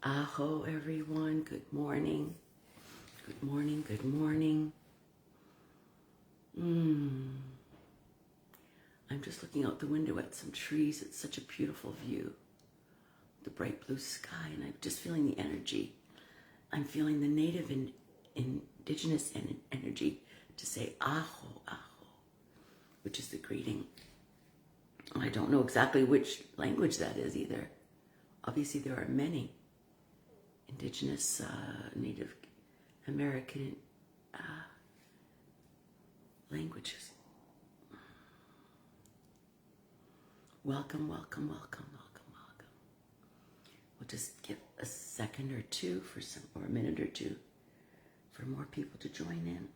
Aho, everyone. Good morning. Good morning. Good morning. I'm just looking out the window at some trees. It's such a beautiful view. The bright blue sky, and I'm just feeling the energy. I'm feeling the native and indigenous energy to say aho, aho, which is the greeting. I don't know exactly which language that is either. Obviously, there are many indigenous, Native American languages. Welcome, welcome, welcome, welcome, welcome. We'll just give a second or two or a minute or two for more people to join in.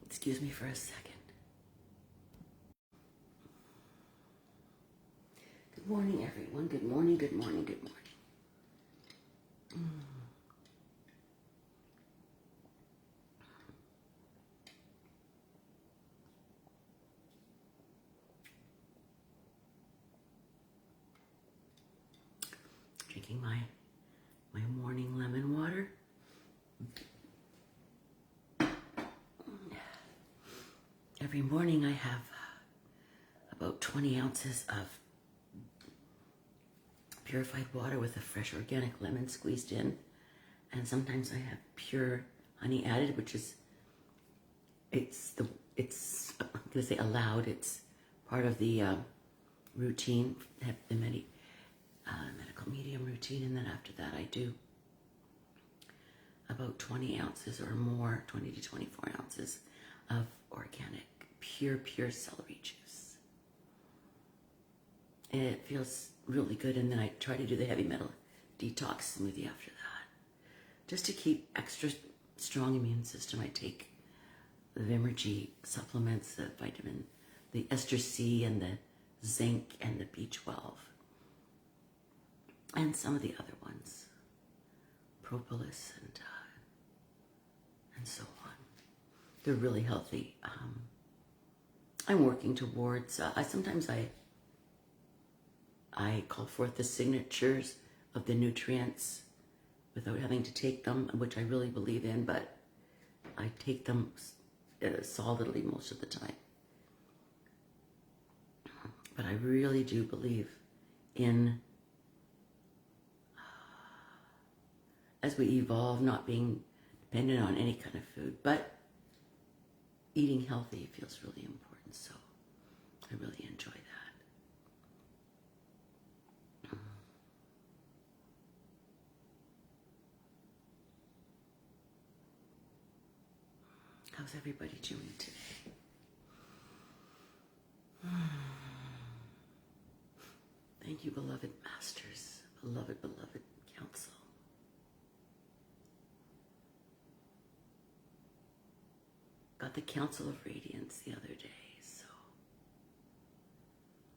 Excuse me for a second. Good morning, everyone. Good morning, good morning, good morning. Drinking my morning lemon water. Every morning I have about 20 ounces of purified water with a fresh organic lemon squeezed in. And sometimes I have pure honey added, which is, I'm gonna say allowed, it's part of the routine, the medical medium routine. And then after that I do about 20 ounces or more, 20 to 24 ounces of organic, pure celery juice. And it feels really good. And then I try to do the heavy metal detox smoothie after that. Just to keep extra strong immune system, I take the Vimergy supplements, the vitamin, the ester C and the zinc and the B12. And some of the other ones, propolis and so on. They're really healthy. I'm working towards, sometimes I call forth the signatures of the nutrients without having to take them, which I really believe in, but I take them solidly most of the time. But I really do believe in, as we evolve, not being dependent on any kind of food, but eating healthy feels really important, so I really enjoy that. How's everybody doing today? Thank you, beloved masters, beloved council. Got the Council of Radiance the other day, so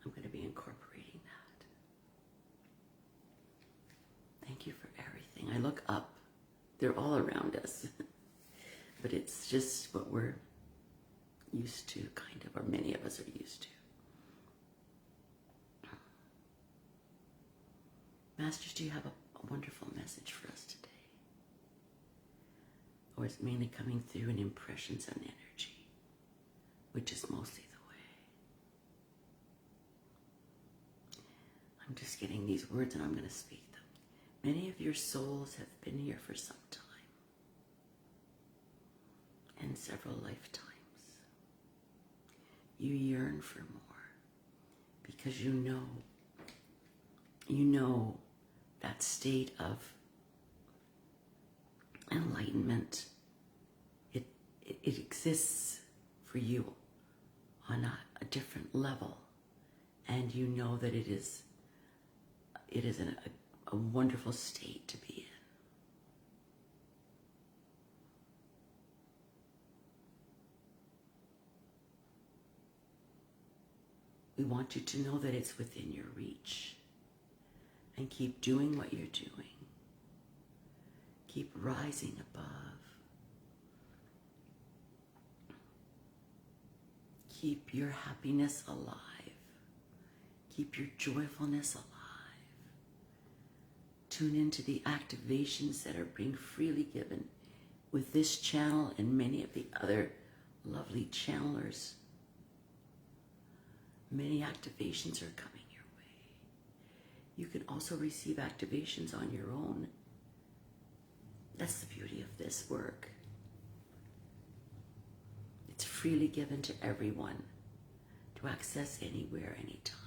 I'm going to be incorporating that. Thank you for everything. I look up. They're all around us. But it's just what we're used to, kind of, or many of us are used to. Masters, do you have a wonderful message for us today? Or is it mainly coming through in impressions and energy, which is mostly the way? I'm just getting these words and I'm going to speak them. Many of your souls have been here for some time. And several lifetimes. You yearn for more because you know that state of enlightenment. It exists for you on a different level, and you know that it is a wonderful state to be in. We want you to know that it's within your reach. And keep doing what you're doing. Keep rising above. Keep your happiness alive. Keep your joyfulness alive. Tune into the activations that are being freely given with this channel and many of the other lovely channelers. Many activations are coming your way. You can also receive activations on your own. That's the beauty of this work. It's freely given to everyone to access anywhere, anytime.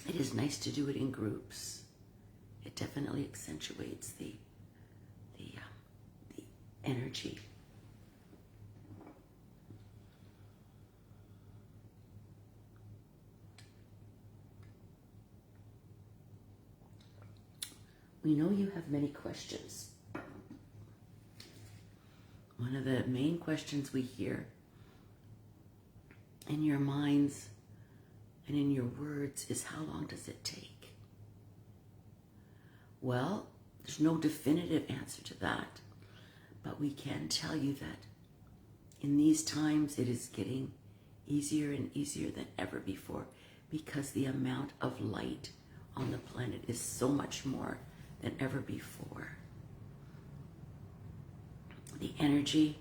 It is nice to do it in groups. It definitely accentuates the energy. We know you have many questions. One of the main questions we hear in your minds and in your words is, how long does it take? Well, there's no definitive answer to that, but we can tell you that in these times it is getting easier and easier than ever before, because the amount of light on the planet is so much more than ever before. The energy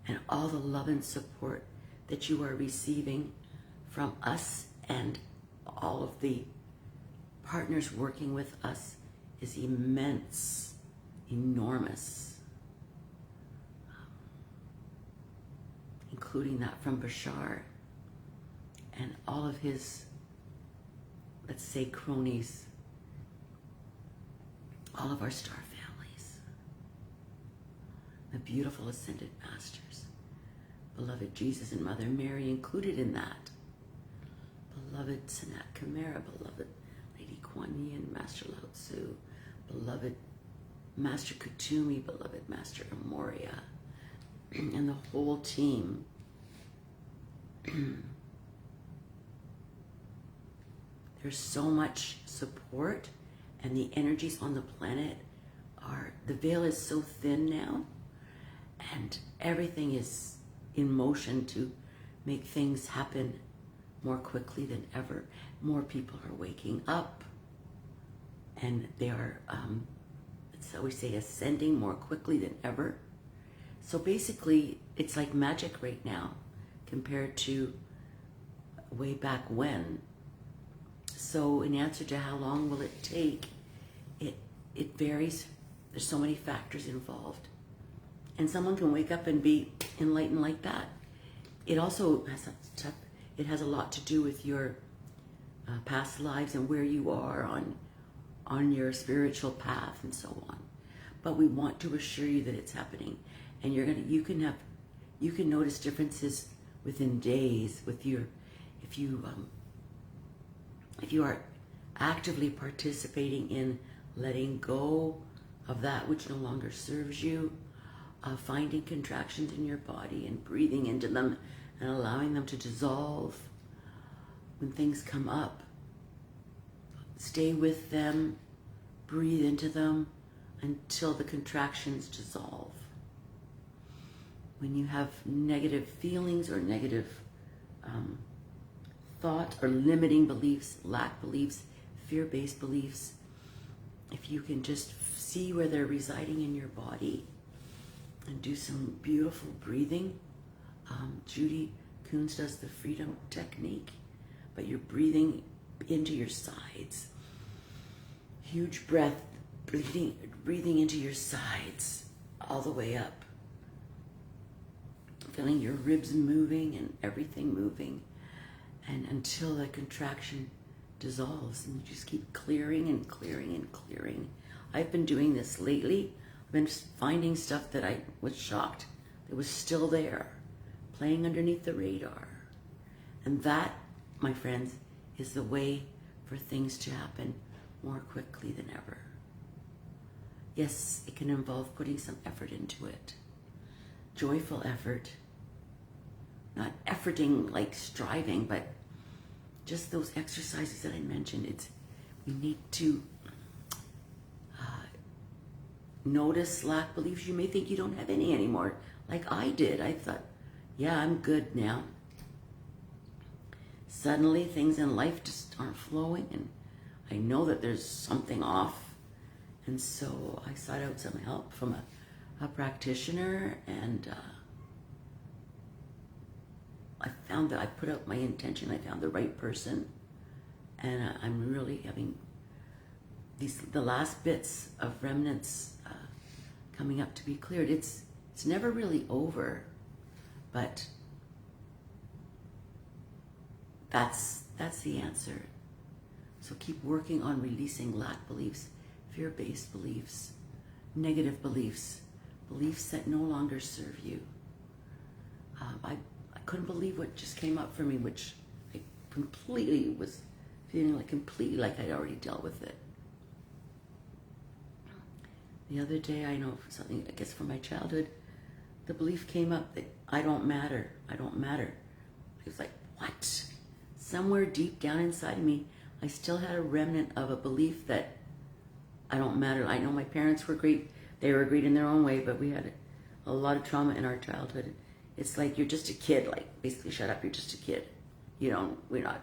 and all the love and support that you are receiving from us and all of the partners working with us is immense, enormous, including that from Bashar and all of his, let's say, cronies, all of our star families, the beautiful ascended masters, beloved Jesus and Mother Mary included in that, beloved Sanat Kamara, beloved Lady Kuan Yin, Master Lao Tzu, beloved Master Kutumi, beloved Master Amoria, and the whole team. There's so much support, and the energies on the planet are, the veil is so thin now, and everything is in motion to make things happen more quickly than ever. More people are waking up, and they are, so we say, ascending more quickly than ever. So basically, it's like magic right now compared to way back when. So in answer to how long will it take, it varies. There's so many factors involved. And someone can wake up and be enlightened like that. It also has a lot to do with your past lives and where you are on your spiritual path and so on. But we want to assure you that it's happening, and you can notice differences within days with your, if you are actively participating in letting go of that which no longer serves you, finding contractions in your body and breathing into them and allowing them to dissolve. When things come up, stay with them, breathe into them until the contractions dissolve. When you have negative feelings or negative thought or limiting beliefs, lack beliefs, fear-based beliefs, if you can just see where they're residing in your body and do some beautiful breathing. Judy Coons does the freedom technique, but you're breathing into your sides. Huge breath, breathing into your sides all the way up. Feeling your ribs moving and everything moving, and until the contraction dissolves, and you just keep clearing and clearing and clearing. I've been doing this lately. I've been finding stuff that I was shocked that was still there, playing underneath the radar. And that, my friends, is the way for things to happen more quickly than ever. Yes, it can involve putting some effort into it. Joyful effort. not efforting, like striving, but just those exercises that I mentioned. We need to notice lack beliefs. You may think you don't have any anymore, like I did. I thought, yeah, I'm good now. Suddenly things in life just aren't flowing, and I know that there's something off. And so I sought out some help from a practitioner, and I found that I put out my intention. I found the right person, and I'm really having the last bits of remnants coming up to be cleared. It's never really over, but that's the answer. So keep working on releasing lack beliefs, fear-based beliefs, negative beliefs, beliefs that no longer serve you. I couldn't believe what just came up for me, which I completely was feeling like I'd already dealt with it. The other day, I know for something, I guess from my childhood, the belief came up that I don't matter. I don't matter. I was like, what? Somewhere deep down inside of me, I still had a remnant of a belief that I don't matter. I know my parents were great. They were great in their own way, but we had a lot of trauma in our childhood. It's like you're just a kid, like basically shut up, you're just a kid. We're not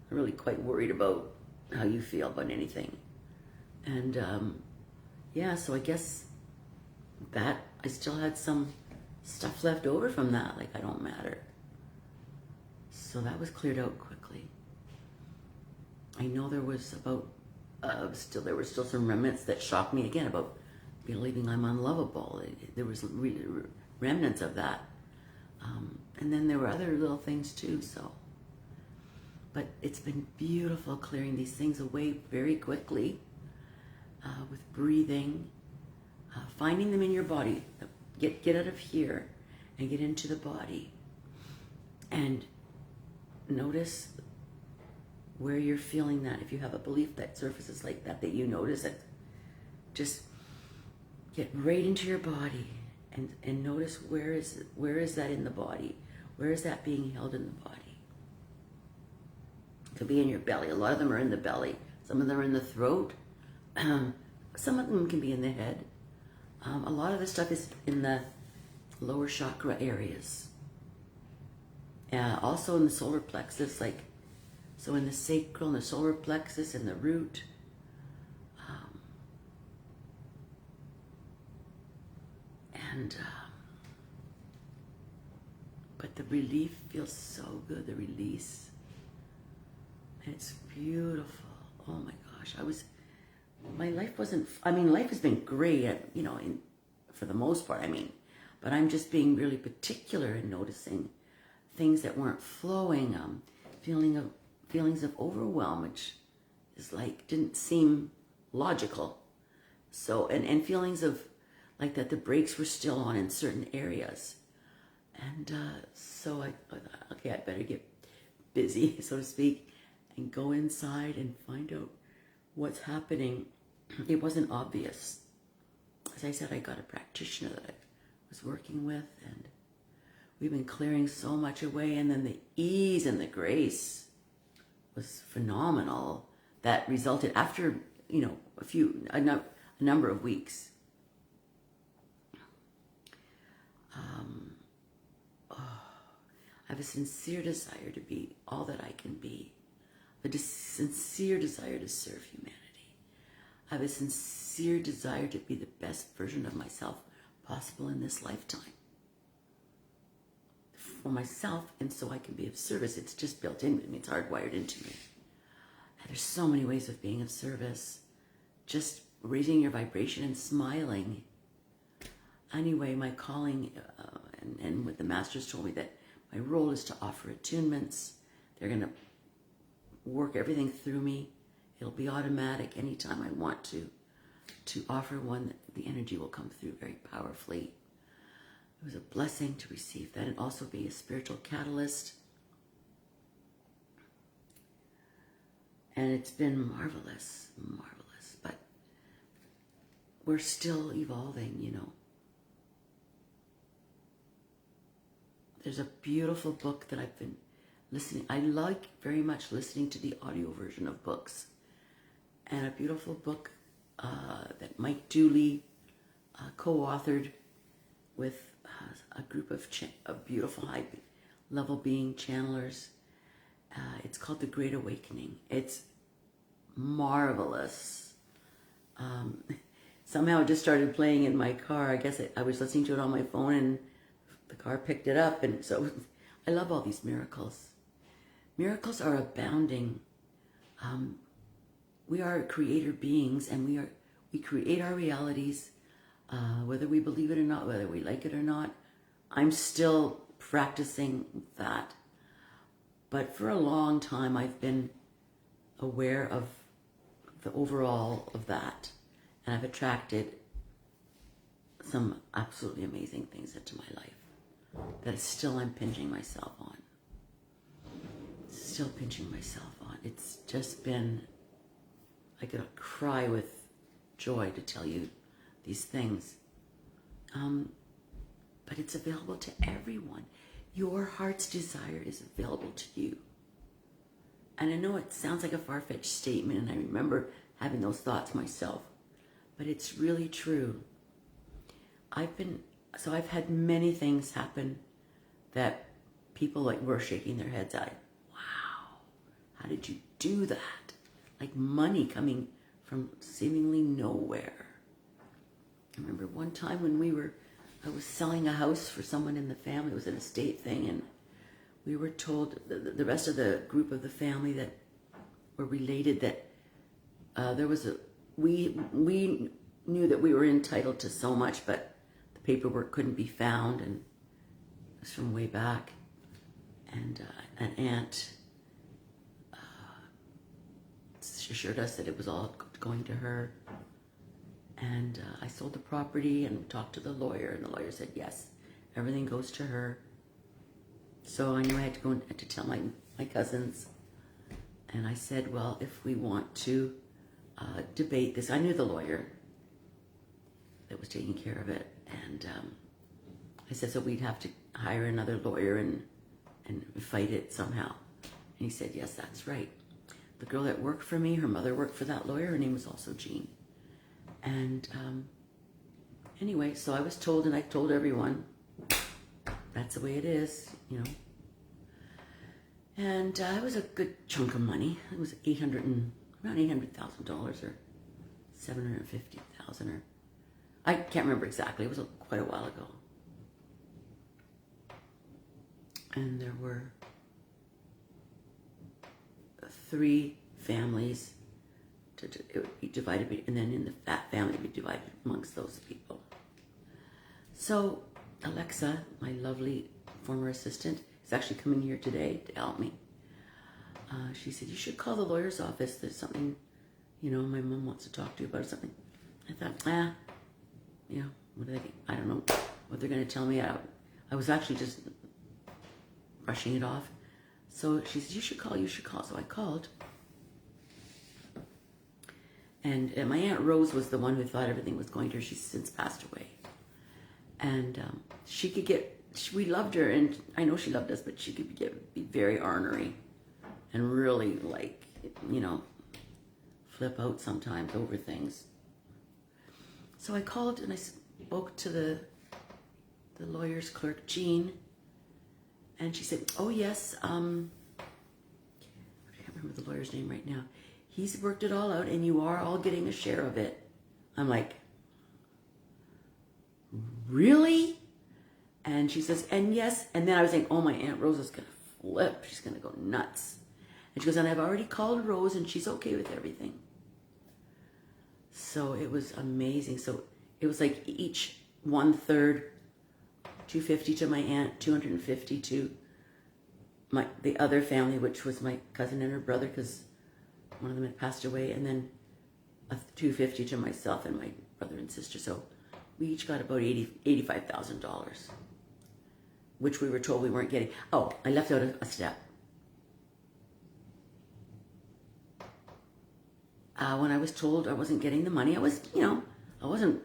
really quite worried about how you feel about anything. And yeah, so I guess that I still had some stuff left over from that, like I don't matter. So that was cleared out quickly. I know there was there were still some remnants that shocked me again about believing I'm unlovable. There was really remnants of that. And then there were other little things too, so. But it's been beautiful clearing these things away very quickly with breathing, finding them in your body. Get out of here and get into the body. And notice where you're feeling that. If you have a belief that surfaces like that you notice it, just get right into your body and notice where is that in the body? Where is that being held in the body? It could be in your belly. A lot of them are in the belly. Some of them are in the throat. Some of them can be in the head. A lot of the stuff is in the lower chakra areas. Also in the solar plexus, so in the sacral and the solar plexus and the root. But the relief feels so good, the release. And it's beautiful. Oh my gosh. My life life has been great, for the most part, but I'm just being really particular in noticing things that weren't flowing, feelings of overwhelm, which is didn't seem logical. So, and feelings of that the brakes were still on in certain areas. And so I thought, okay, I better get busy, so to speak, and go inside and find out what's happening. It wasn't obvious. As I said, I got a practitioner that I was working with, and we've been clearing so much away, and then the ease and the grace was phenomenal. That resulted after, a number of weeks. I have a sincere desire to be all that I can be. A sincere desire to serve humanity. I have a sincere desire to be the best version of myself possible in this lifetime. For myself, and so I can be of service. It's just built into me. It's hardwired into me. And there's so many ways of being of service. Just raising your vibration and smiling. Anyway, my calling, and what the masters told me, that my role is to offer attunements. They're going to work everything through me. It'll be automatic anytime I want to offer one. The energy will come through very powerfully. It was a blessing to receive that and also be a spiritual catalyst. And it's been marvelous, but we're still evolving, there's a beautiful book that I've been listening. I like very much listening to the audio version of books. And a beautiful book that Mike Dooley co-authored with a group of beautiful high-level being channelers. It's called The Great Awakening. It's marvelous. Somehow it just started playing in my car. I guess I was listening to it on my phone and the car picked it up. And so I love all these miracles. Miracles are abounding. We are creator beings, and we create our realities, whether we believe it or not, whether we like it or not. I'm still practicing that. But for a long time, I've been aware of the overall of that. And I've attracted some absolutely amazing things into my life that still I'm pinching myself on. Still pinching myself on. It's just been, I could cry with joy to tell you these things. But it's available to everyone. Your heart's desire is available to you. And I know it sounds like a far-fetched statement, and I remember having those thoughts myself, but it's really true. I've had many things happen that people were shaking their heads at. Wow, how did you do that? Like money coming from seemingly nowhere. I remember one time when I was selling a house for someone in the family. It was an estate thing, and we were told, the rest of the group of the family that were related, that we knew that we were entitled to so much, but the paperwork couldn't be found, and it was from way back. And an aunt assured us that it was all going to her. And I sold the property and talked to the lawyer, and the lawyer said, yes, everything goes to her. So I knew I had to go and to tell my cousins. And I said, well, if we want to debate this, I knew the lawyer that was taking care of it. And I said, so we'd have to hire another lawyer and fight it somehow. And he said, yes, that's right. The girl that worked for me, her mother worked for that lawyer. Her name was also Jean. And anyway, so I was told, and I told everyone, that's the way it is, you know. And it was a good chunk of money. It was around $800,000 or $750,000, or I can't remember exactly. It was quite a while ago. And there were 3 families. It would be divided, and then in that family would be divided amongst those people. So Alexa, my lovely former assistant, is actually coming here today to help me. She said, you should call the lawyer's office. There's something, my mom wants to talk to you about something. I thought, what are they? I don't know what they're going to tell me. I was actually just brushing it off. So she said, you should call. So I called. And my Aunt Rose was the one who thought everything was going to her. She's since passed away. And we loved her, and I know she loved us, but she could be very ornery and really flip out sometimes over things. So I called and I spoke to the lawyer's clerk, Jean, and she said, oh yes, I can't remember the lawyer's name right now. He's worked it all out, and you are all getting a share of it. I'm like, really? And she says, and yes. And then I was thinking, oh, my Aunt Rose is going to flip. She's going to go nuts. And she goes, and I've already called Rose, and she's okay with everything. So it was amazing. So it was like each 1/3, $250 to my aunt, $250 to the other family, which was my cousin and her brother, because one of them had passed away, and then $250 to myself and my brother and sister. So we each got about $85,000, which we were told we weren't getting. Oh, I left out a step. When I was told I wasn't getting the money, I wasn't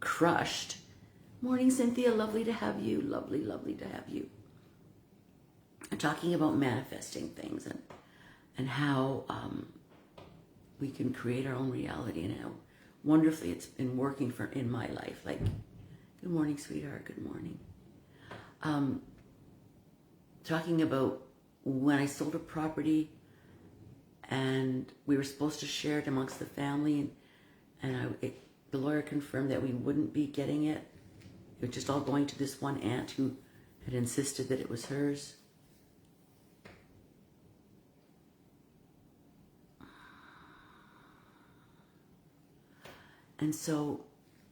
crushed. Morning, Cynthia. Lovely to have you. Lovely, lovely to have you. talking about manifesting things and how we can create our own reality, and how wonderfully it's been working in my life. Like, good morning, sweetheart, good morning. Talking about when I sold a property and we were supposed to share it amongst the family, and the lawyer confirmed that we wouldn't be getting it. It was just all going to this one aunt who had insisted that it was hers. And so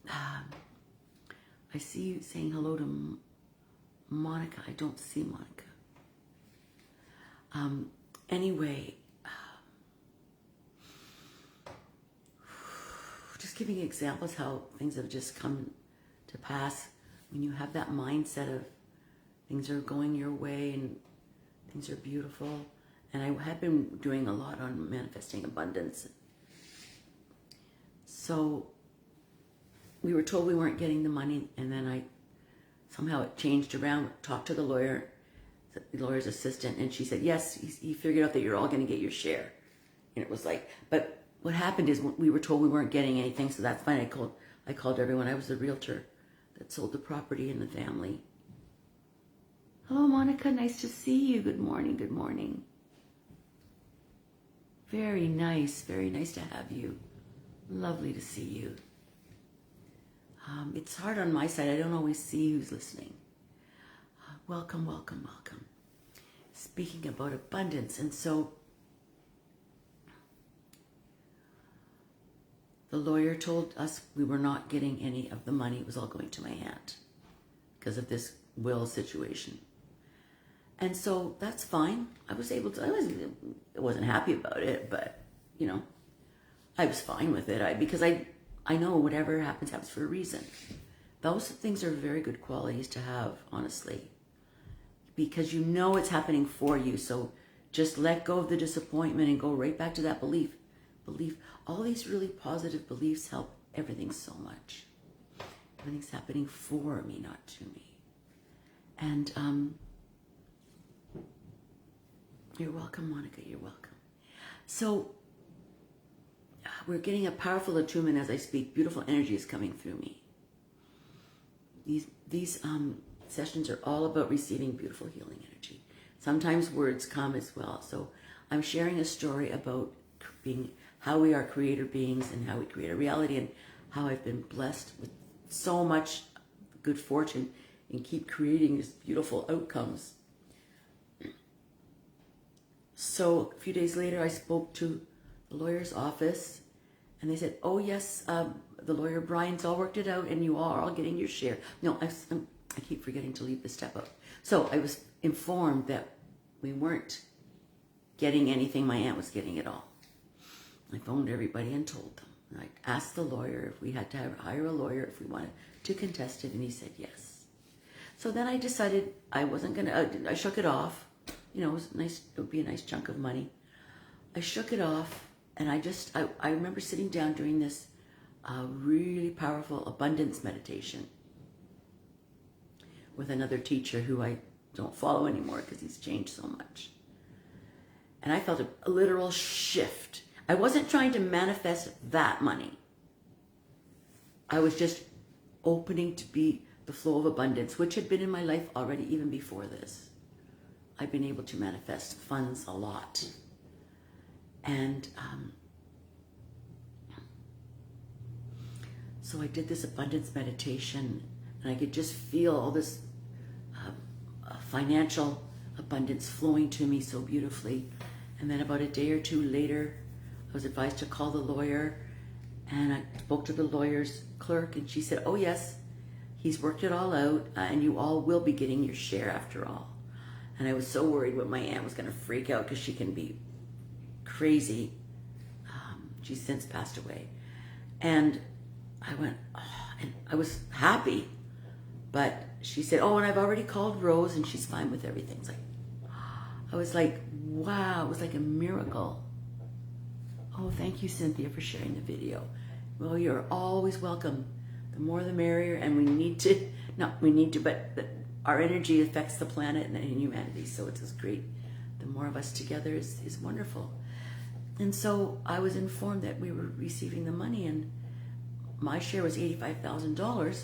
I see you saying hello to Monica. I don't see Monica. Anyway, just giving examples how things have just come to pass when you have that mindset of things are going your way and things are beautiful. And I have been doing a lot on manifesting abundance. So we were told we weren't getting the money, and then somehow it changed around, talked to the lawyer's assistant, and she said, yes, he figured out that you're all going to get your share. And it was like, but what happened is we were told we weren't getting anything, so that's fine. I called everyone. I was the realtor that sold the property in the family. Hello, Monica. Nice to see you. Good morning. Good morning. Very nice to have you. Lovely to see you. It's hard on my side. I don't always see who's listening. Welcome, welcome, welcome. Speaking about abundance, and so the lawyer told us we were not getting any of the money. It was all going to my aunt because of this will situation. And so that's fine. I wasn't happy about it, but I was fine with it. Because I know whatever happens for a reason. Those things are very good qualities to have, honestly, because it's happening for you. So just let go of the disappointment and go right back to that belief. All these really positive beliefs help everything so much. Everything's happening for me, not to me. And you're welcome, Monica. You're welcome. So we're getting a powerful attunement as I speak. Beautiful energy is coming through me. These sessions are all about receiving beautiful healing energy. Sometimes words come as well. So I'm sharing a story about how we are creator beings and how we create a reality, and how I've been blessed with so much good fortune and keep creating these beautiful outcomes. So a few days later, I spoke to the lawyer's office, and they said, oh yes, the lawyer Brian's all worked it out and you are all getting your share. No, I keep forgetting to leave the step up. So I was informed that we weren't getting anything. My aunt was getting it all. I phoned everybody and told them. And I asked the lawyer if we had to hire a lawyer if we wanted to contest it, and he said yes. So then I decided I wasn't going to, I shook it off. It was nice, it would be a nice chunk of money. I shook it off, and I remember sitting down doing this really powerful abundance meditation with another teacher who I don't follow anymore because he's changed so much. And I felt a literal shift. I wasn't trying to manifest that money. I was just opening to be the flow of abundance, which had been in my life already even before this. I've been able to manifest funds a lot. And so I did this abundance meditation, and I could just feel all this financial abundance flowing to me so beautifully. And then about a day or two later, I was advised to call the lawyer, and I spoke to the lawyer's clerk, and she said, oh yes, he's worked it all out, and you all will be getting your share after all. And I was so worried what my aunt was going to freak out, because she can be crazy. She's since passed away. And I went, oh, and I was happy. But she said, oh, and I've already called Rose, and she's fine with everything. I was like, wow, it was like a miracle. Oh, thank you, Cynthia, for sharing the video. Well, you're always welcome. The more the merrier, and but our energy affects the planet and humanity, so it's just great. The more of us together is wonderful. And so I was informed that we were receiving the money, and my share was $85,000,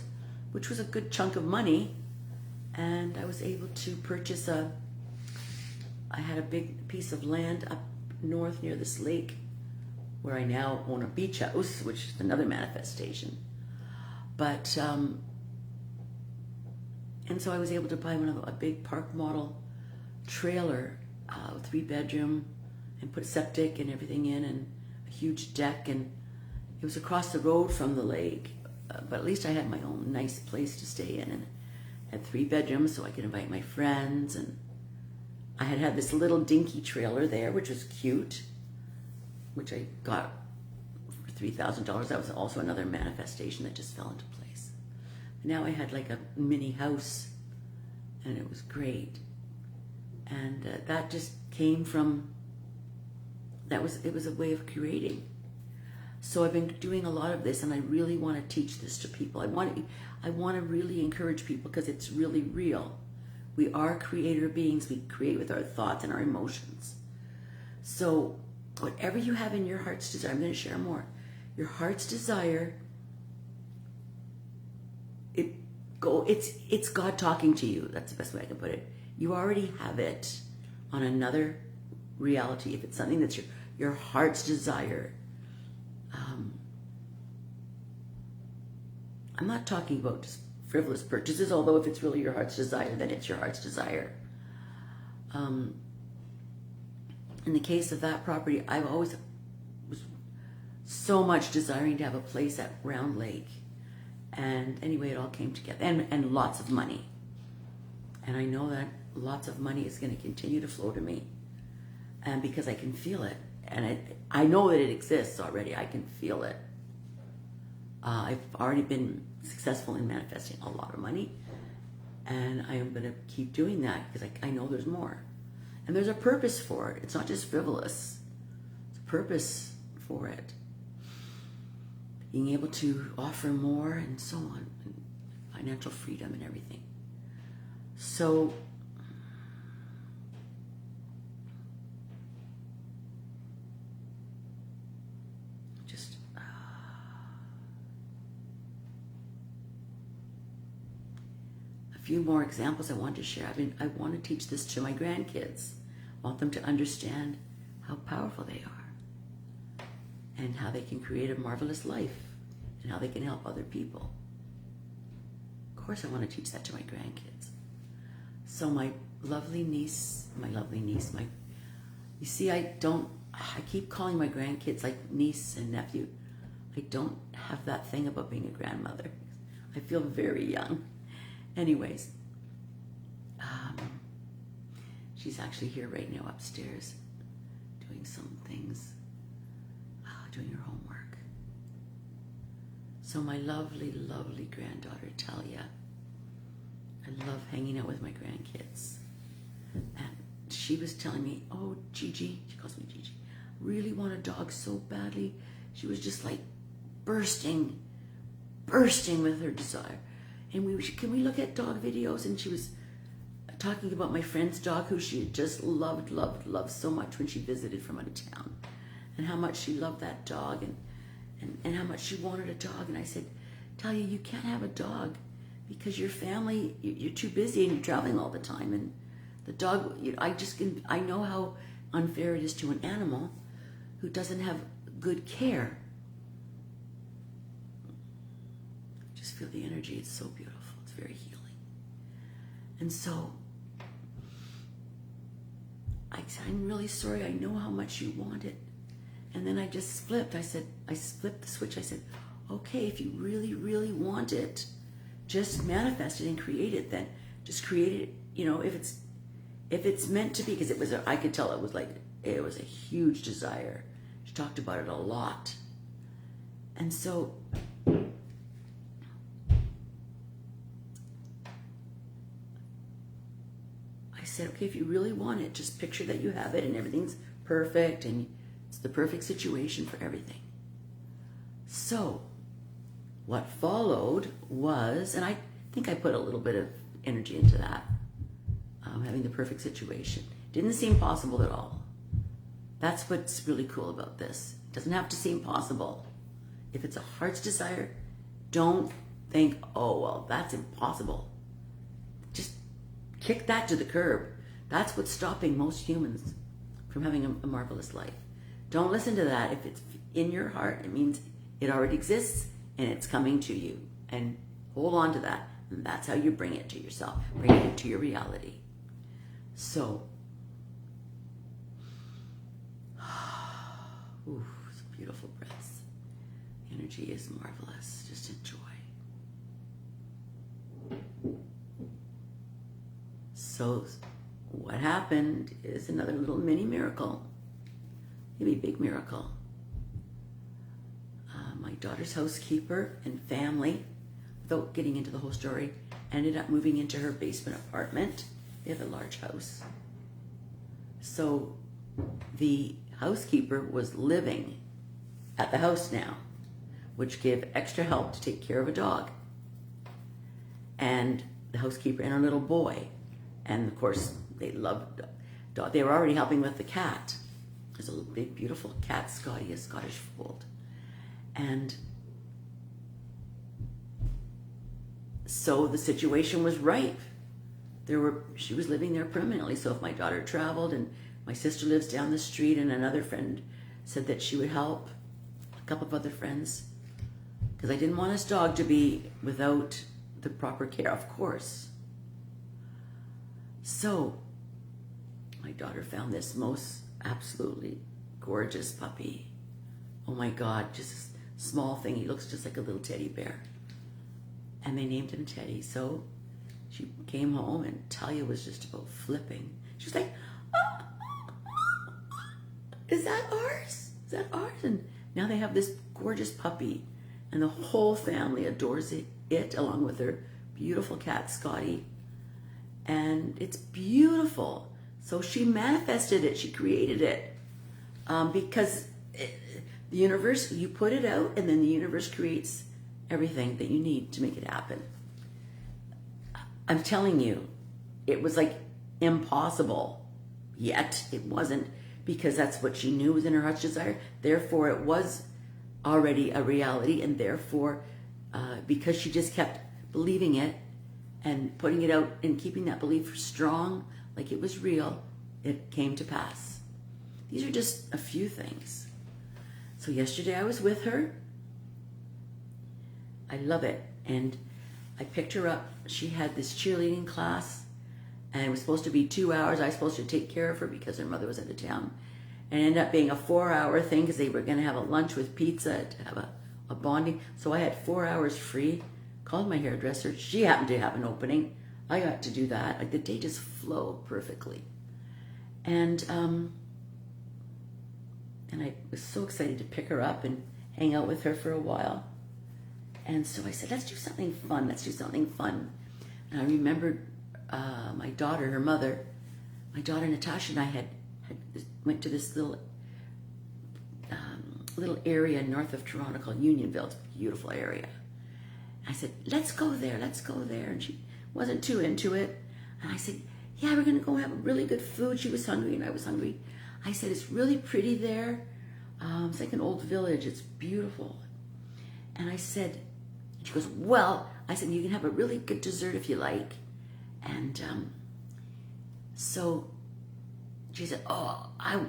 which was a good chunk of money. And I was able to purchase I had a big piece of land up north near this lake where I now own a beach house, which is another manifestation. But, and so I was able to buy a big park model trailer, 3-bedroom, and put septic and everything in, and a huge deck, and it was across the road from the lake, but at least I had my own nice place to stay in, and had 3 bedrooms so I could invite my friends, and I had this little dinky trailer there, which was cute, which I got for $3,000. That was also another manifestation that just fell into place. Now I had like a mini house, and it was great. And that just came from, it was a way of creating. So I've been doing a lot of this, and I really want to teach this to people. I want to really encourage people, because it's really real. We are creator beings. We create with our thoughts and our emotions. So whatever you have in your heart's desire, I'm going to share more. Your heart's desire, it's God talking to you. That's the best way I can put it. You already have it on another reality. If it's something that's your heart's desire, I'm not talking about just frivolous purchases, although if it's really your heart's desire, then it's your heart's desire. In the case of that property, I've always was so much desiring to have a place at Round Lake. And anyway, it all came together. And lots of money. And I know that lots of money is going to continue to flow to me. And because I can feel it. And I know that it exists already. I can feel it. I've already been successful in manifesting a lot of money, and I am going to keep doing that because I know there's more. And there's a purpose for it. It's not just frivolous. There's a purpose for it. Being able to offer more and so on, and financial freedom and everything. So, few more examples I want to share. I want to teach this to my grandkids. I want them to understand how powerful they are and how they can create a marvelous life and how they can help other people. Of course, I want to teach that to my grandkids. So my lovely niece, you see, I keep calling my grandkids like niece and nephew. I don't have that thing about being a grandmother. I feel very young. Anyways, she's actually here right now upstairs doing some things, doing her homework. So my lovely, lovely granddaughter, Talia, I love hanging out with my grandkids. And she was telling me, oh, Gigi, she calls me Gigi, really want a dog so badly. She was just like bursting with her desire. And can we look at dog videos? And she was talking about my friend's dog, who she had just loved so much when she visited from out of town, and how much she loved that dog, and how much she wanted a dog. And I said, Talia, you can't have a dog because your family, you're too busy and you're traveling all the time. And the dog, I know how unfair it is to an animal who doesn't have good care. Feel the energy. It's so beautiful. It's very healing. And so I said, I'm really sorry. I know how much you want it. And then I just flipped. I flipped the switch. I said, okay, if you really, really want it, just manifest it and create it then. Just create it, if it's meant to be, because I could tell it was a huge desire. She talked about it a lot. And so I said, okay, if you really want it, just picture that you have it and everything's perfect and it's the perfect situation for everything. So what followed was, and I think I put a little bit of energy into that. Having the perfect situation. Didn't seem possible at all. That's what's really cool about this. It doesn't have to seem possible. If it's a heart's desire, don't think, oh, well, that's impossible. Just kick that to the curb. That's what's stopping most humans from having a marvelous life. Don't listen to that. If it's in your heart, it means it already exists and it's coming to you. And hold on to that. And that's how you bring it to yourself. Bring it into your reality. So, ooh, some beautiful breaths. The energy is marvelous. Just enjoy. So, what happened is another little mini miracle. Maybe a big miracle. My daughter's housekeeper and family, without getting into the whole story, ended up moving into her basement apartment. They have a large house. So the housekeeper was living at the house now, which gave extra help to take care of a dog. And the housekeeper and her little boy. And of course, they loved dog. They were already helping with the cat. There's a big, beautiful cat, Scotty, a Scottish fold. And so the situation was ripe. She was living there permanently. So if my daughter traveled, and my sister lives down the street, and another friend said that she would help, a couple of other friends, because I didn't want this dog to be without the proper care, of course. So my daughter found this most absolutely gorgeous puppy. Oh my God, just a small thing. He looks just like a little teddy bear. And they named him Teddy. So she came home and Talia was just about flipping. She was like, oh, is that ours? Is that ours? And now they have this gorgeous puppy and the whole family adores it along with their beautiful cat, Scotty. And it's beautiful. So she manifested it. She created it. Because the universe, you put it out and then the universe creates everything that you need to make it happen. I'm telling you, it was like impossible, yet it wasn't, because that's what she knew was in her heart's desire. Therefore, it was already a reality, and therefore, because she just kept believing it and putting it out and keeping that belief strong, like it was real, it came to pass. These are just a few things. So yesterday I was with her. I love it. And I picked her up. She had this cheerleading class, and it was supposed to be 2 hours. I was supposed to take care of her because her mother was out of town. And it ended up being a 4-hour thing because they were going to have a lunch with pizza to have a bonding. So I had 4 hours free. Called my hairdresser. She happened to have an opening. I got to do that. Like the day just flowed perfectly. And I was so excited to pick her up and hang out with her for a while. And so I said, let's do something fun. Let's do something fun. And I remembered my daughter, her mother, my daughter Natasha and I went to this little area north of Toronto called Unionville. It's a beautiful area. I said, let's go there. And she wasn't too into it. And I said, yeah, we're going to go have really good food. She was hungry and I was hungry. I said, it's really pretty there. It's like an old village. It's beautiful. And I said, she goes, well, I said, you can have a really good dessert if you like. And so she said, oh, I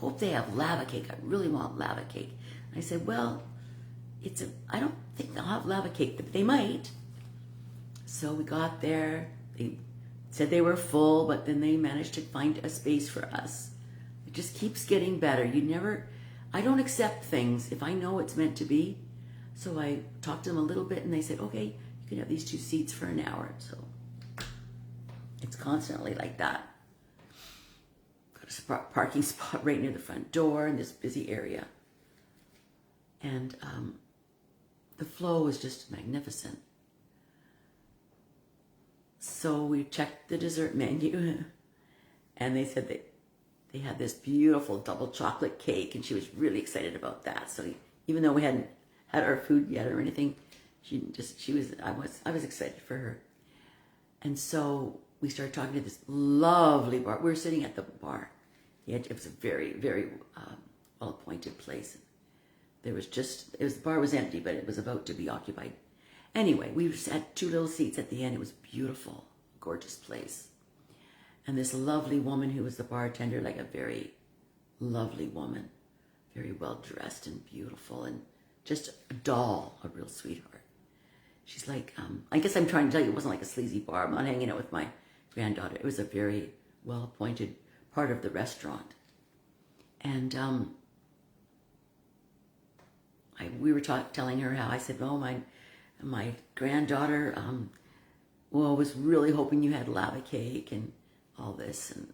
hope they have lava cake. I really want lava cake. And I said, well, I don't think they'll have lava cake, but they might. So we got there. They said they were full, but then they managed to find a space for us. It just keeps getting better. I don't accept things if I know it's meant to be. So I talked to them a little bit and they said, okay, you can have these 2 seats for an hour. So it's constantly like that. Got a parking spot right near the front door in this busy area. And the flow was just magnificent. So we checked the dessert menu and they said that they had this beautiful double chocolate cake and she was really excited about that. So even though we hadn't had our food yet or anything, I was excited for her. And so we started talking to this lovely bar. We were sitting at the bar. It was a very, very well-appointed place. The bar was empty, but it was about to be occupied. Anyway, we had 2 little seats at the end. It was beautiful, gorgeous place. And this lovely woman who was the bartender, like a very lovely woman, very well-dressed and beautiful and just a doll, a real sweetheart. She's like, I guess I'm trying to tell you, it wasn't like a sleazy bar. I'm not hanging out with my granddaughter. It was a very well-appointed part of the restaurant. And we were telling her how I said, oh, my granddaughter was really hoping you had lava cake and all this, and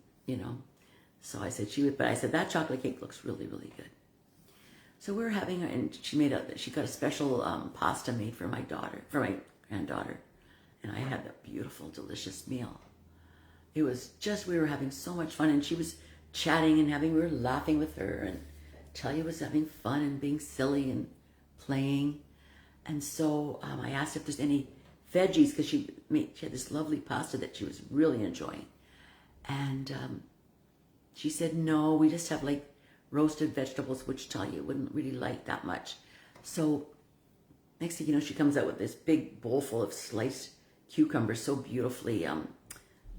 so I said but I said that chocolate cake looks really, really good. So we were having, and she got a special pasta made for my granddaughter, and I had that beautiful, delicious meal. It was just, we were having so much fun, and she was chatting and we were laughing with her, and Talia was having fun and being silly and playing. And so I asked if there's any veggies, because she had this lovely pasta that she was really enjoying. And she said, no, we just have like roasted vegetables, which Talia wouldn't really like that much. So next thing you know, she comes out with this big bowl full of sliced cucumbers, so beautifully,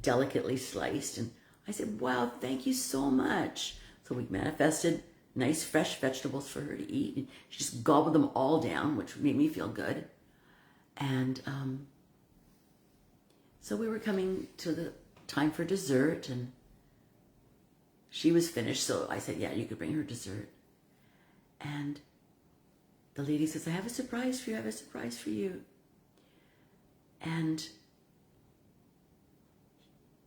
delicately sliced. And I said, wow, thank you so much. So we manifested nice fresh vegetables for her to eat. And she just gobbled them all down, which made me feel good. And so we were coming to the time for dessert, and she was finished. So I said, yeah, you could bring her dessert. And the lady says, I have a surprise for you. I have a surprise for you. And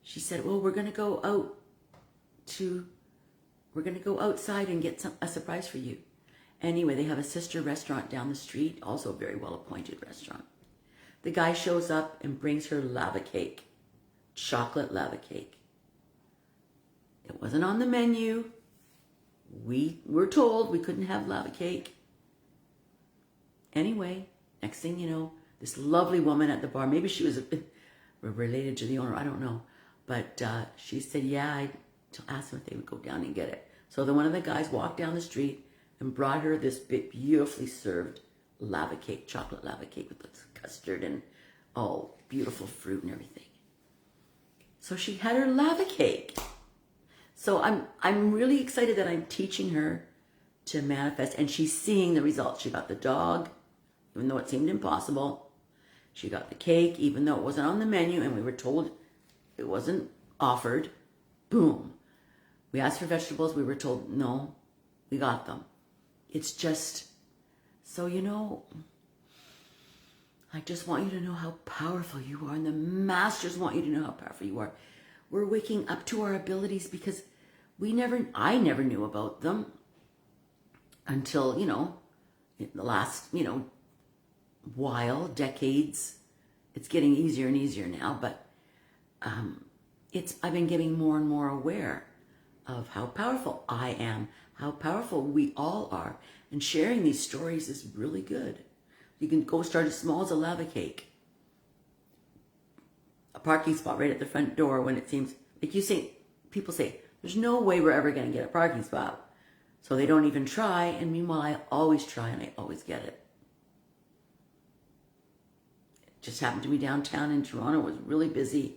she said, well, we're going to go outside and get a surprise for you. Anyway, they have a sister restaurant down the street, also a very well-appointed restaurant. The guy shows up and brings her lava cake, chocolate lava cake. It wasn't on the menu. We were told we couldn't have lava cake. Anyway, next thing you know, this lovely woman at the bar, maybe she was related to the owner, I don't know. But she said, yeah, I asked them if they would go down and get it. So then one of the guys walked down the street and brought her this beautifully served lava cake, chocolate lava cake with custard and beautiful fruit and everything. So she had her lava cake. So I'm really excited that I'm teaching her to manifest, and she's seeing the results. She got the dog, even though it seemed impossible. She got the cake, even though it wasn't on the menu, and we were told it wasn't offered. Boom. We asked for vegetables. We were told, no, we got them. It's just, so I just want you to know how powerful you are, and the masters want you to know how powerful you are. We're waking up to our abilities, because I never knew about them until, in the last, decades. It's getting easier and easier now, but I've been getting more and more aware of how powerful I am, how powerful we all are, and sharing these stories is really good. You can go start as small as a lava cake, a parking spot right at the front door when it seems like people say, there's no way we're ever going to get a parking spot. So they don't even try, and meanwhile, I always try and I always get it. It just happened to me downtown in Toronto. It was really busy.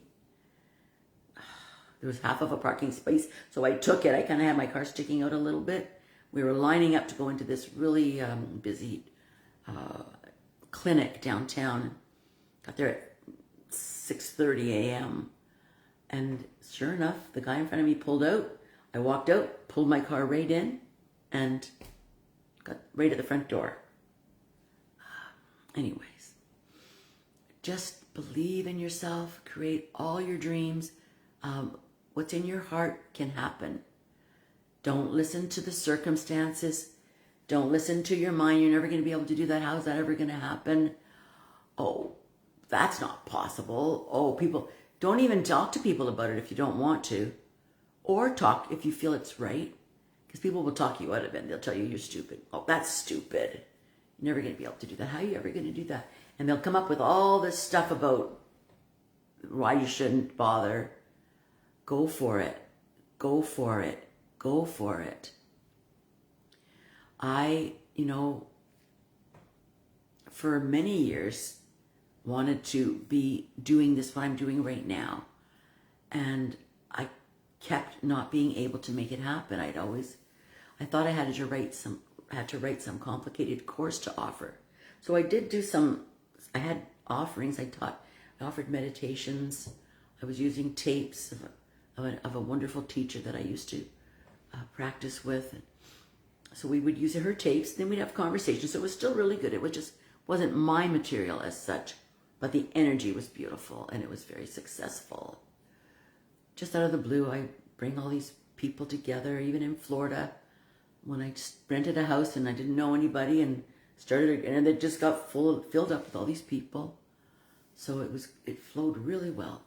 There was half of a parking space, so I took it. I kind of had my car sticking out a little bit. We were lining up to go into this really busy clinic downtown. Got there at 6:30 a.m. And sure enough, the guy in front of me pulled out. I walked out, pulled my car right in, and got right at the front door. Anyways, just believe in yourself, create all your dreams. What's in your heart can happen. Don't listen to the circumstances. Don't listen to your mind. You're never going to be able to do that. How is that ever going to happen? Oh, that's not possible. Oh, people, don't even talk to people about it if you don't want to. Or talk if you feel it's right. Because people will talk you out of it. They'll tell you you're stupid. Oh, that's stupid. You're never going to be able to do that. How are you ever going to do that? And they'll come up with all this stuff about why you shouldn't bother. Go for it. Go for it. Go for it. I, for many years wanted to be doing this, what I'm doing right now. And I kept not being able to make it happen. I thought I had to write some complicated course to offer. So I did do I had offerings. I offered meditations. I was using tapes of a wonderful teacher that I used to practice with. So we would use her tapes, then we'd have conversations. So it was still really good. It wasn't my material as such, but the energy was beautiful and it was very successful. Just out of the blue, I bring all these people together, even in Florida, when I just rented a house and I didn't know anybody and it just got filled up with all these people. So it flowed really well.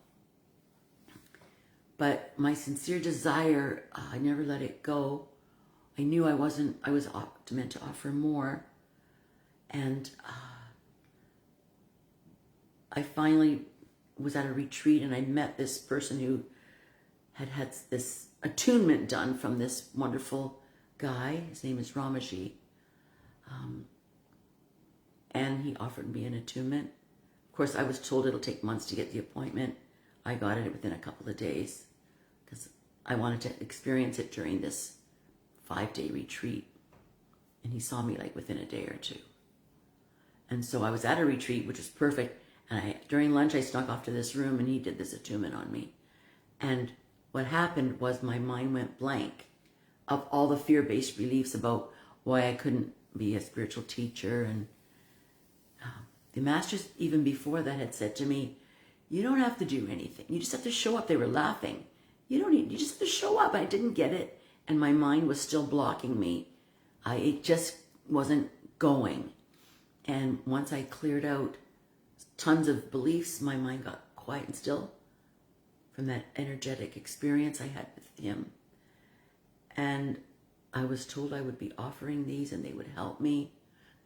But my sincere desire, I never let it go. I knew I was meant to offer more. And I finally was at a retreat and I met this person who had this attunement done from this wonderful guy. His name is Ramaji. And he offered me an attunement. Of course, I was told it'll take months to get the appointment. I got it within a couple of days because I wanted to experience it during this 5-day retreat. And he saw me like within a day or two. And so I was at a retreat, which was perfect. And during lunch, I snuck off to this room and he did this attunement on me. And what happened was my mind went blank of all the fear-based beliefs about why I couldn't be a spiritual teacher. And the masters, even before that, had said to me, you don't have to do anything. You just have to show up. They were laughing. You just have to show up. I didn't get it. And my mind was still blocking me. It just wasn't going. And once I cleared out tons of beliefs, my mind got quiet and still from that energetic experience I had with him. And I was told I would be offering these and they would help me.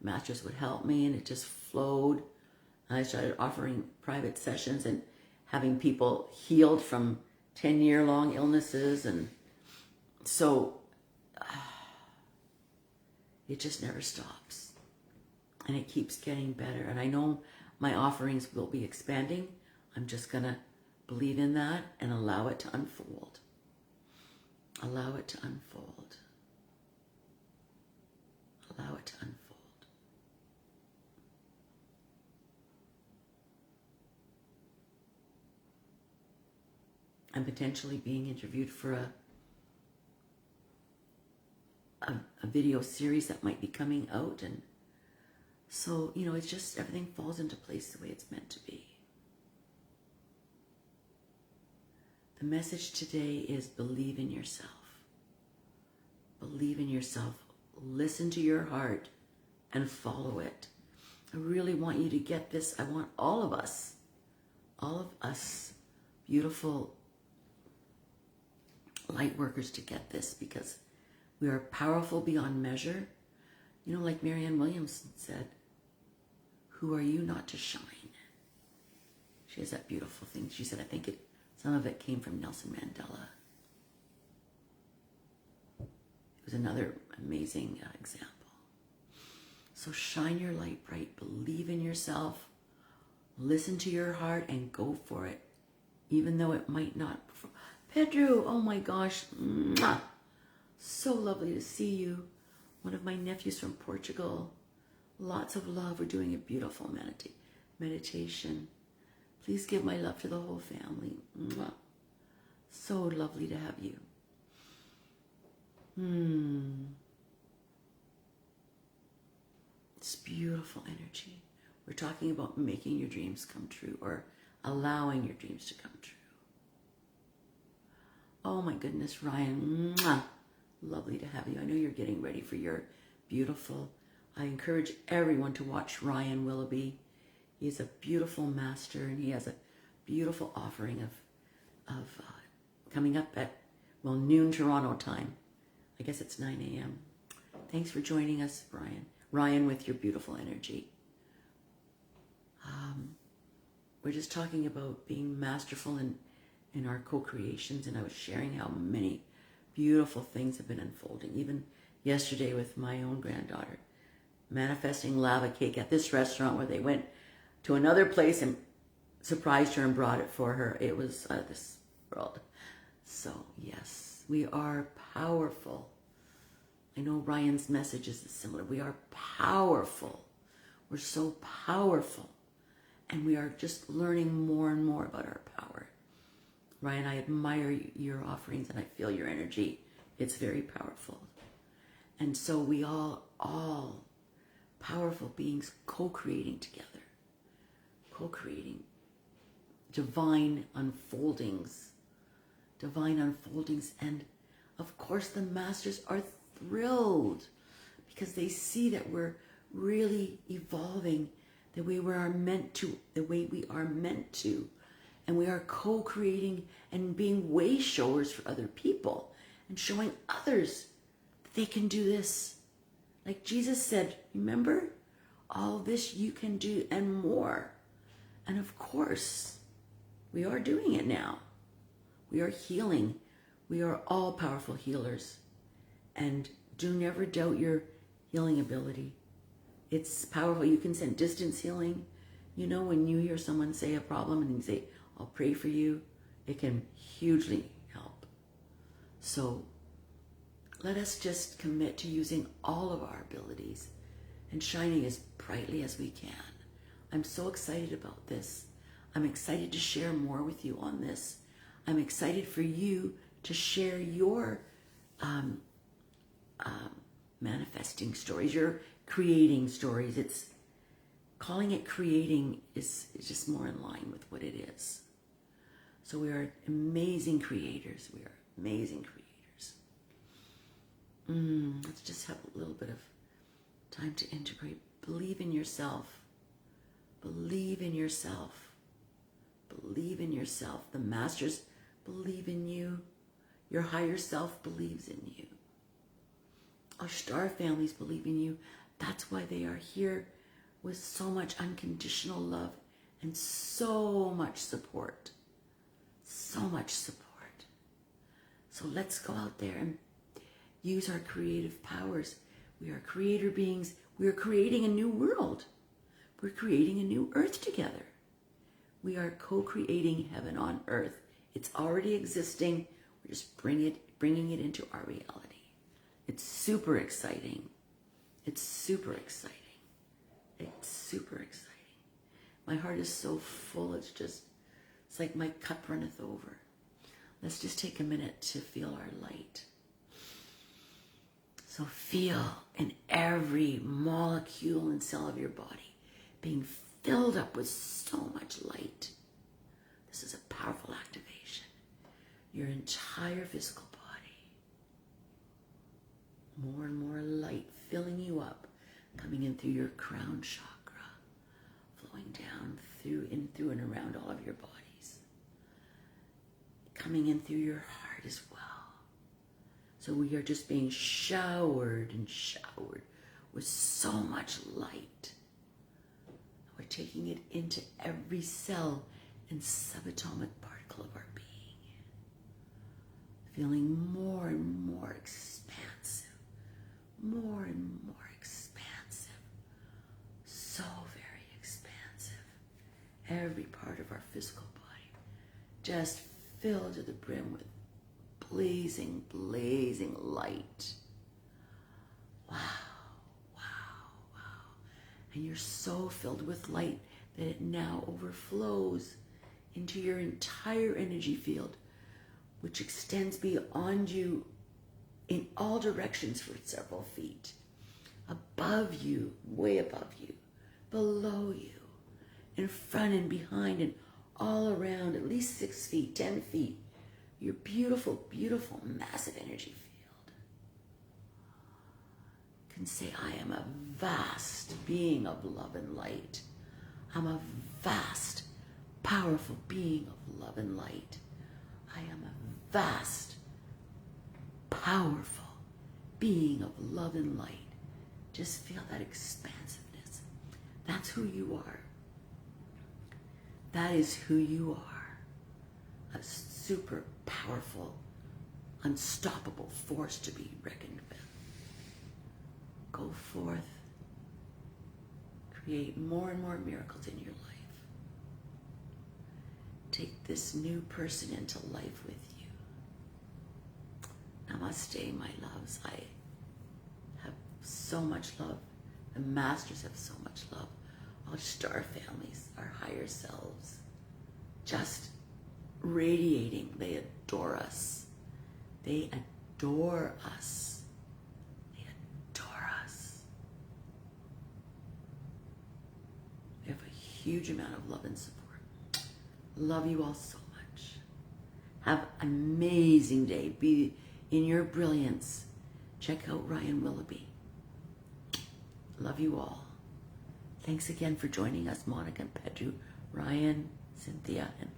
The masters would help me, and it just flowed. I started offering private sessions and having people healed from 10-year-long illnesses. And so it just never stops. And it keeps getting better. And I know my offerings will be expanding. I'm just going to believe in that and allow it to unfold. Allow it to unfold. Allow it to unfold. I'm potentially being interviewed for a video series that might be coming out. And so, it's just everything falls into place the way it's meant to be. The message today is believe in yourself. Believe in yourself. Listen to your heart and follow it. I really want you to get this. I want all of us, beautiful light workers, to get this, because we are powerful beyond measure. Like Marianne Williamson said, who are you not to shine? She has that beautiful thing. She said, I think some of it came from Nelson Mandela. It was another amazing example. So shine your light bright, believe in yourself, listen to your heart, and go for it, even though it might not. Pedro, oh my gosh, mwah. So lovely to see you. One of my nephews from Portugal. Lots of love. We're doing a beautiful meditation. Please give my love to the whole family. Mwah. So lovely to have you. It's beautiful energy. We're talking about making your dreams come true, or allowing your dreams to come true. Oh my goodness, Ryan. Mwah. Lovely to have you. I know you're getting ready for your beautiful. I encourage everyone to watch Ryan Willoughby. He's a beautiful master, and he has a beautiful offering of coming up at noon Toronto time. I guess it's 9 a.m. Thanks for joining us, Ryan, with your beautiful energy. we're just talking about being masterful in our co-creations, and I was sharing how many beautiful things have been unfolding. Even yesterday with my own granddaughter, manifesting lava cake at this restaurant where they went to another place and surprised her and brought it for her. It was this world. So yes, we are powerful. I know Ryan's message is similar. We are powerful. We're so powerful. And we are just learning more and more about our power. Ryan, I admire your offerings and I feel your energy. It's very powerful. And so we all powerful beings co-creating together. Co-creating divine unfoldings. Divine unfoldings. And of course the masters are thrilled because they see that we're really evolving the way we are meant to, and we are co-creating and being way showers for other people and showing others that they can do this. Like Jesus said, remember, all this you can do and more. And of course, we are doing it now. We are healing. We are all powerful healers. And do never doubt your healing ability. It's powerful. You can send distance healing. You know, when you hear someone say a problem and you say, I'll pray for you, it can hugely help. So let us just commit to using all of our abilities and shining as brightly as we can. I'm so excited about this. I'm excited to share more with you on this. I'm excited for you to share your manifesting stories, your creating stories. It's calling it creating is just more in line with what it is. So we are amazing creators. We are amazing creators. Let's just have a little bit of time to integrate. Believe in yourself. Believe in yourself. Believe in yourself. The masters believe in you. Your higher self believes in you. Our star families believe in you. That's why they are here with so much unconditional love and so much support. So much support. So let's go out there and use our creative powers. We are creator beings. We are creating a new world. We're creating a new earth together. We are co-creating heaven on earth. It's already existing. We're just bringing it into our reality. It's super exciting. It's super exciting. It's super exciting. My heart is so full. It's like my cup runneth over. Let's just take a minute to feel our light. So feel in every molecule and cell of your body being filled up with so much light. This is a powerful activation. Your entire physical body. More and more light filling you up, coming in through your crown chakra, flowing down through and around all of your bodies, coming in through your heart as well. So we are just being showered with so much light. We're taking it into every cell and subatomic particle of our being, feeling more and more expansive. More and more expansive. So very expansive. Every part of our physical body just filled to the brim with blazing, blazing light. Wow, wow, wow. And you're so filled with light that it now overflows into your entire energy field, which extends beyond you in all directions for several feet. Above you, way above you, below you, in front and behind and all around, at least 6 feet, 10 feet. Your beautiful, beautiful, massive energy field. You can say, I am a vast being of love and light. I'm a vast, powerful being of love and light. I am a vast, powerful being of love and light. Just feel that expansiveness. That's who you are. That is who you are. A super powerful, unstoppable force to be reckoned with. Go forth. Create more and more miracles in your life. Take this new person into life with you. Namaste, my loves. I have so much love. The masters have so much love. All star families, our higher selves, just radiating. They adore us. They adore us. They adore us. We have a huge amount of love and support. Love you all so much. Have an amazing day. Be in your brilliance. Check out Ryan Willoughby. Love you all. Thanks again for joining us, Monica and Pedro, Ryan, Cynthia, and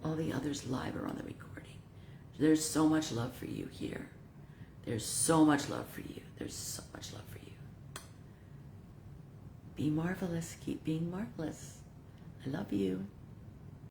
all the others live or on the recording. There's so much love for you here. There's so much love for you. There's so much love for you. Be marvelous. Keep being marvelous. I love you.